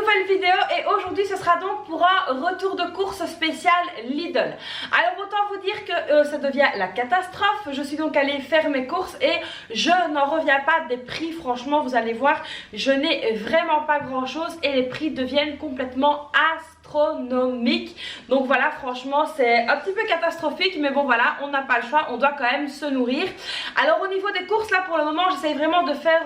nouvelle vidéo et aujourd'hui ce sera donc pour un retour de course spécial Lidl. Alors autant vous dire que ça devient la catastrophe. Je suis donc allée faire mes courses et je n'en reviens pas des prix. Franchement vous allez voir, je n'ai vraiment pas grand chose et les prix deviennent complètement astronomiques. Donc voilà, franchement c'est un petit peu catastrophique, mais bon voilà, on n'a pas le choix, on doit quand même se nourrir. Alors au niveau des courses là pour le moment j'essaye vraiment de faire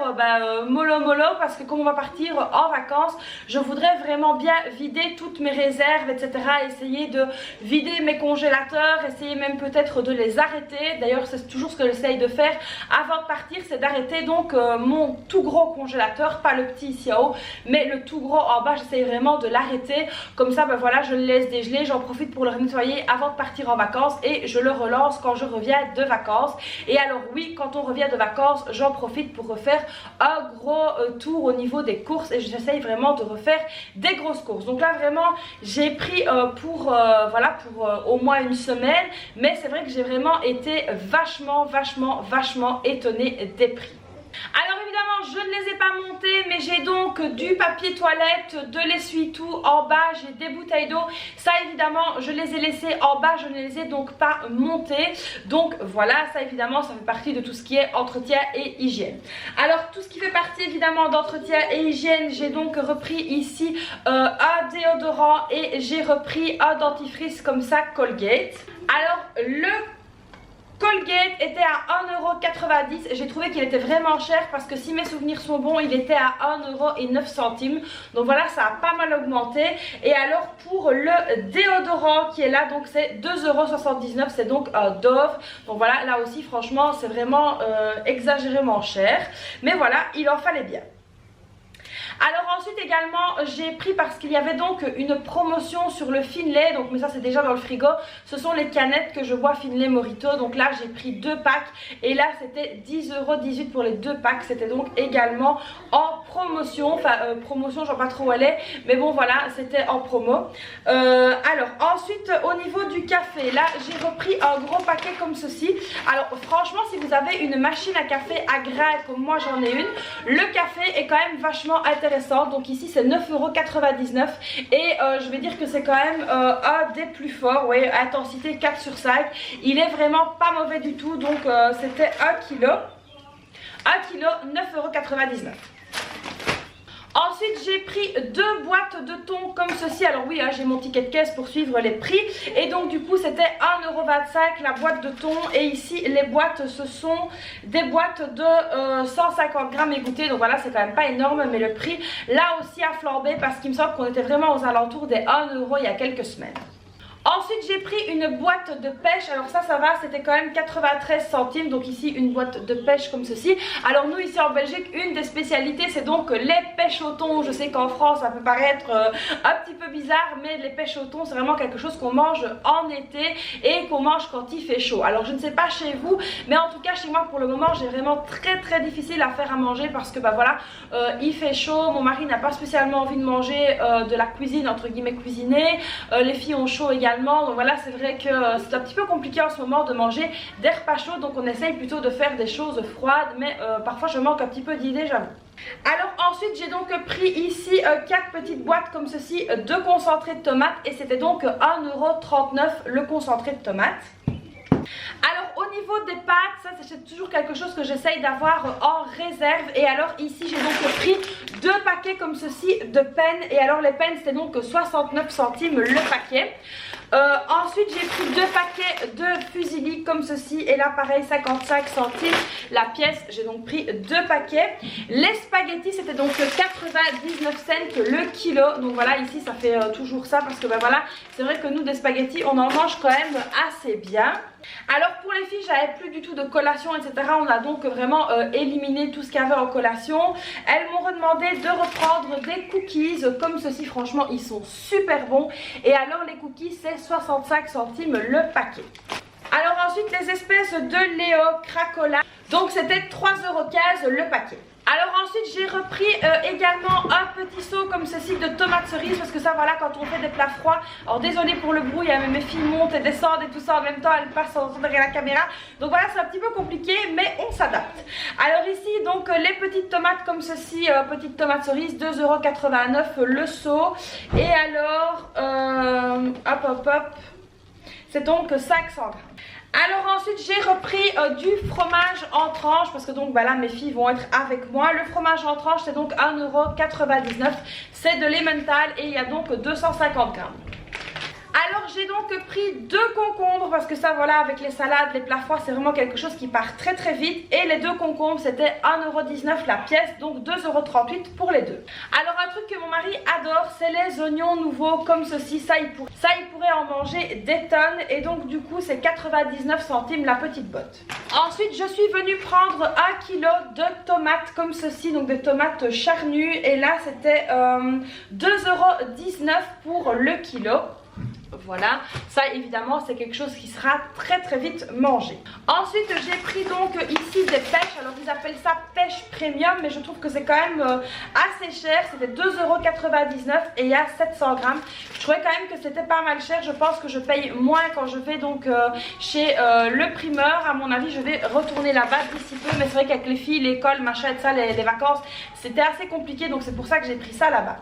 mollo parce que comme on va partir en vacances, je voudrais vraiment bien vider toutes mes réserves, etc. Essayer de vider mes congélateurs, essayer même peut-être de les arrêter. D'ailleurs c'est toujours ce que j'essaye de faire avant de partir, c'est d'arrêter donc mon tout gros congélateur, pas le petit ici en haut mais le tout gros en bas. J'essaye vraiment de l'arrêter, comme ça voilà, je le laisse dégeler, j'en profite pour le nettoyer avant de partir en vacances et je le relance quand je reviens de vacances. Et alors oui, quand on revient de vacances, j'en profite pour refaire un gros tour au niveau des courses et j'essaye vraiment de refaire des grosses courses. Donc là vraiment j'ai pris pour au moins une semaine, mais c'est vrai que j'ai vraiment été vachement étonnée des prix. Alors évidemment je ne les ai pas montés, mais j'ai donc du papier toilette, de l'essuie-tout en bas, j'ai des bouteilles d'eau. Ça évidemment je les ai laissés en bas, je ne les ai donc pas montés. Donc voilà, ça évidemment ça fait partie de tout ce qui est entretien et hygiène. Alors tout ce qui fait partie évidemment d'entretien et hygiène, j'ai donc repris ici un déodorant et j'ai repris un dentifrice comme ça Colgate. Alors le Colgate était à 1,90 €. J'ai trouvé qu'il était vraiment cher parce que si mes souvenirs sont bons, il était à 1,09 €. Donc voilà, ça a pas mal augmenté. Et alors pour le déodorant qui est là, donc c'est 2,79 €. C'est donc un Dove. Donc voilà, là aussi franchement c'est vraiment exagérément cher. Mais voilà, il en fallait bien. Alors ensuite également j'ai pris, parce qu'il y avait donc une promotion sur le Finlay, donc mais ça c'est déjà dans le frigo, ce sont les canettes que je bois Finlay Morito. Donc là j'ai pris 2 packs et là c'était 10,18 € pour les 2 packs. C'était donc également en promotion, enfin promotion je sais pas trop où elle est, mais bon voilà, c'était en promo. Alors ensuite au niveau du café, là j'ai repris un gros paquet comme ceci. Alors franchement si vous avez une machine à café à grains comme moi j'en ai une, le café est quand même vachement intéressant. Donc ici c'est 9,99 € et je vais dire que c'est quand même un des plus forts. Oui, intensité 4 sur 5. Il est vraiment pas mauvais du tout. Donc c'était 1 kg. 1 kg 9,99 €. Ensuite j'ai pris 2 boîtes de thon comme ceci. Alors oui, j'ai mon ticket de caisse pour suivre les prix. Et donc du coup c'était 1,25 € la boîte de thon. Et ici les boîtes, ce sont des boîtes de 150 grammes égouttées. Donc voilà, c'est quand même pas énorme, mais le prix là aussi a flambé parce qu'il me semble qu'on était vraiment aux alentours des 1 € il y a quelques semaines. Ensuite j'ai pris une boîte de pêche. Alors ça va, c'était quand même 93 centimes. Donc ici une boîte de pêche comme ceci. Alors nous ici en Belgique, une des spécialités c'est donc les pêches au thon. Je sais qu'en France ça peut paraître un petit peu bizarre, mais les pêches au thon c'est vraiment quelque chose qu'on mange en été et qu'on mange quand il fait chaud. Alors je ne sais pas chez vous, mais en tout cas chez moi pour le moment j'ai vraiment très difficile à faire à manger parce que voilà, il fait chaud. Mon mari n'a pas spécialement envie de manger de la cuisine entre guillemets cuisinée. Les filles ont chaud également. Donc voilà, c'est vrai que c'est un petit peu compliqué en ce moment de manger des repas chauds, donc on essaye plutôt de faire des choses froides, mais parfois je manque un petit peu d'idées, j'avoue. Alors ensuite j'ai donc pris ici 4 petites boîtes comme ceci de concentré de tomates et c'était donc 1,39 € le concentré de tomates. Alors au niveau des pâtes, ça c'est toujours quelque chose que j'essaye d'avoir en réserve. Et alors ici j'ai donc pris 2 paquets comme ceci de peines. Et alors les peines c'était donc 69 centimes le paquet. Ensuite j'ai pris 2 paquets de fusilli comme ceci. Et là pareil 55 centimes la pièce. J'ai donc pris 2 paquets. Les spaghettis c'était donc 99 cents le kilo. Donc voilà, ici ça fait toujours ça parce que voilà, c'est vrai que nous des spaghettis on en mange quand même assez bien. Alors pour les filles j'avais plus du tout de collation etc. On a donc vraiment éliminé tout ce qu'il y avait en collation. Elles m'ont redemandé de reprendre des cookies comme ceci. Franchement ils sont super bons. Et alors les cookies c'est 65 centimes le paquet. Alors ensuite les espèces de Léo Cracola, donc c'était 3,15 € le paquet. Alors ensuite j'ai repris également un petit seau comme ceci de tomates cerises parce que ça voilà quand on fait des plats froids. Alors désolée pour le bruit, hein, mais mes filles montent et descendent et tout ça en même temps, elles passent derrière la caméra. Donc voilà, c'est un petit peu compliqué mais on s'adapte. Alors ici donc les petites tomates comme ceci, petites tomates cerises, 2,89 € le seau. Et alors hop, c'est donc 500 grammes. Alors ensuite j'ai repris du fromage en tranches parce que donc bah là mes filles vont être avec moi. Le fromage en tranches c'est donc 1,99 €, c'est de l'Emmental et il y a donc 250 grammes. Alors j'ai donc pris 2 concombres parce que ça voilà avec les salades, les plats froids c'est vraiment quelque chose qui part très très vite. Et les 2 concombres c'était 1,19 € la pièce, donc 2,38 € pour les deux. Alors un truc que mon mari adore c'est les oignons nouveaux comme ceci, ça il pourrait en manger des tonnes. Et donc du coup c'est 99 centimes la petite botte. Ensuite je suis venue prendre 1 kg de tomates comme ceci, donc des tomates charnues. Et là c'était 2,19 € pour le kilo. Voilà, ça évidemment c'est quelque chose qui sera très très vite mangé. Ensuite j'ai pris donc ici des pêches, alors ils appellent ça pêche premium mais je trouve que c'est quand même assez cher. C'était 2,99 € et il y a 700 grammes. Je trouvais quand même que c'était pas mal cher, je pense que je paye moins quand je vais donc chez le primeur. À mon avis je vais retourner là-bas d'ici peu, mais c'est vrai qu'avec les filles, l'école, machin et ça, les vacances, c'était assez compliqué donc c'est pour ça que j'ai pris ça là-bas.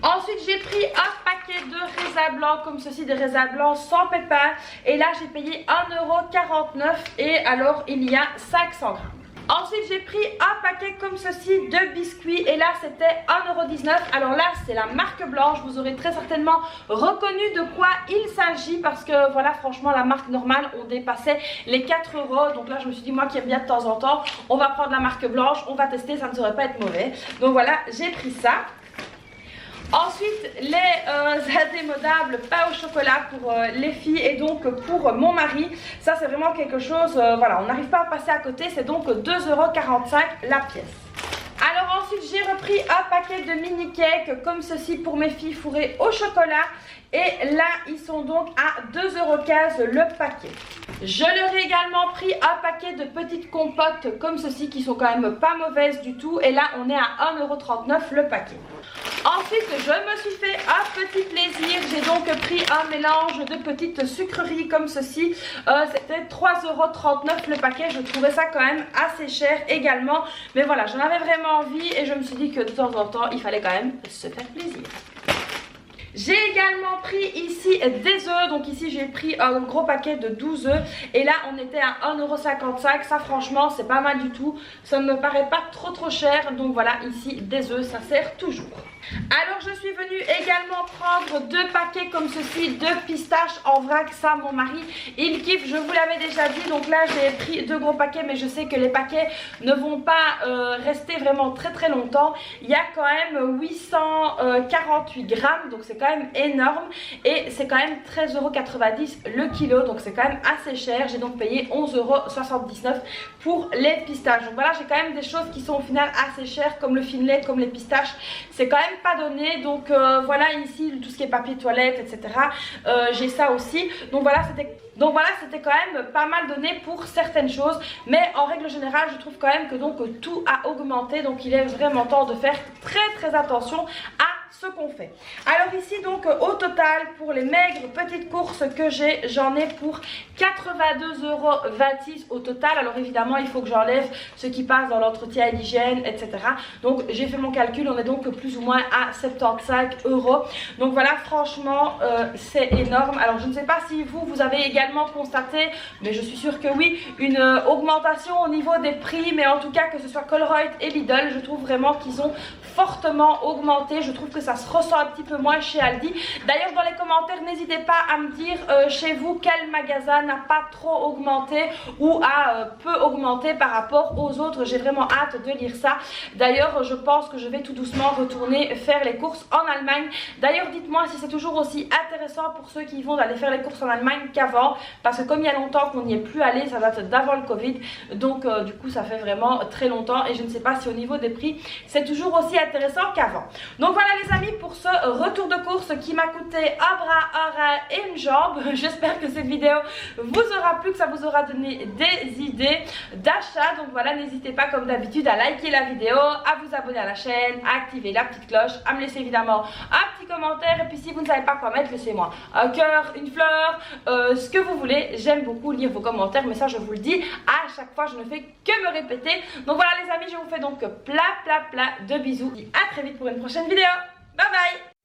Ensuite j'ai pris un paquet de raisins blancs comme ceci, des raisins blancs sans pépins et là j'ai payé 1,49 € et alors il y a 500 grammes. Ensuite j'ai pris un paquet comme ceci de biscuits et là c'était 1,19 €. Alors là c'est la marque blanche, vous aurez très certainement reconnu de quoi il s'agit parce que voilà franchement la marque normale on dépassait les 4 €. Donc là je me suis dit moi qui aime bien de temps en temps, on va prendre la marque blanche, on va tester, ça ne saurait pas être mauvais. Donc voilà j'ai pris ça. Ensuite les indémodables pain au chocolat pour les filles et donc pour mon mari. Ça c'est vraiment quelque chose, voilà on n'arrive pas à passer à côté, c'est donc 2,45 € la pièce. Alors ensuite j'ai repris un paquet de mini cakes comme ceci pour mes filles fourrées au chocolat. Et là ils sont donc à 2,15 € le paquet. Je leur ai également pris un paquet de petites compotes comme ceci qui sont quand même pas mauvaises du tout. Et là on est à 1,39 € le paquet. Ensuite je me suis fait un petit plaisir. J'ai donc pris un mélange de petites sucreries comme ceci. C'était 3,39 € le paquet. Je trouvais ça quand même assez cher également. Mais voilà j'en avais vraiment envie et je me suis dit que de temps en temps il fallait quand même se faire plaisir. J'ai également pris ici des œufs, donc ici j'ai pris un gros paquet de 12 œufs et là on était à 1,55 €, ça franchement c'est pas mal du tout, ça ne me paraît pas trop cher, donc voilà ici des œufs ça sert toujours. Alors je suis venue également prendre 2 paquets comme ceci de pistaches en vrac, ça mon mari il kiffe, je vous l'avais déjà dit. Donc là j'ai pris 2 gros paquets mais je sais que les paquets ne vont pas rester vraiment très longtemps. Il y a quand même 848 grammes donc c'est quand même énorme et c'est quand même 13,90 € le kilo, donc c'est quand même assez cher. J'ai donc payé 11,79 € pour les pistaches. Donc voilà j'ai quand même des choses qui sont au final assez chères comme le Finlay, comme les pistaches, c'est quand même pas donné. Donc voilà ici tout ce qui est papier toilette etc, j'ai ça aussi. Donc voilà c'était quand même pas mal donné pour certaines choses, mais en règle générale je trouve quand même que donc tout a augmenté, donc il est vraiment temps de faire très attention à ce qu'on fait. Alors ici donc au total pour les maigres petites courses que j'ai, j'en ai pour 82,26 € au total. Alors évidemment il faut que j'enlève ce qui passe dans l'entretien et l'hygiène etc. Donc j'ai fait mon calcul, on est donc plus ou moins à 75 €. Donc voilà franchement c'est énorme. Alors je ne sais pas si vous avez également constaté, mais je suis sûre que oui, une augmentation au niveau des prix, mais en tout cas que ce soit Colruyt et Lidl, je trouve vraiment qu'ils ont fortement augmenté. Je trouve que ça se ressent un petit peu moins chez Aldi. D'ailleurs dans les commentaires n'hésitez pas à me dire chez vous quel magasin n'a pas trop augmenté ou a peu augmenté par rapport aux autres. J'ai vraiment hâte de lire ça. D'ailleurs je pense que je vais tout doucement retourner faire les courses en Allemagne. D'ailleurs dites-moi si c'est toujours aussi intéressant pour ceux qui vont d'aller faire les courses en Allemagne qu'avant, parce que comme il y a longtemps qu'on n'y est plus allé, ça date d'avant le Covid, donc du coup ça fait vraiment très longtemps et je ne sais pas si au niveau des prix c'est toujours aussi intéressant qu'avant. Donc voilà les amis pour ce retour de course qui m'a coûté un bras, un rein et une jambe. J'espère que cette vidéo vous aura plu, que ça vous aura donné des idées d'achat. Donc voilà, n'hésitez pas comme d'habitude à liker la vidéo, à vous abonner à la chaîne, à activer la petite cloche, à me laisser évidemment un petit commentaire. Et puis si vous ne savez pas quoi mettre, laissez-moi un cœur, une fleur, ce que vous voulez. J'aime beaucoup lire vos commentaires, mais ça je vous le dis à chaque fois, je ne fais que me répéter. Donc voilà les amis, je vous fais donc plein de bisous. Et à très vite pour une prochaine vidéo. Bye bye.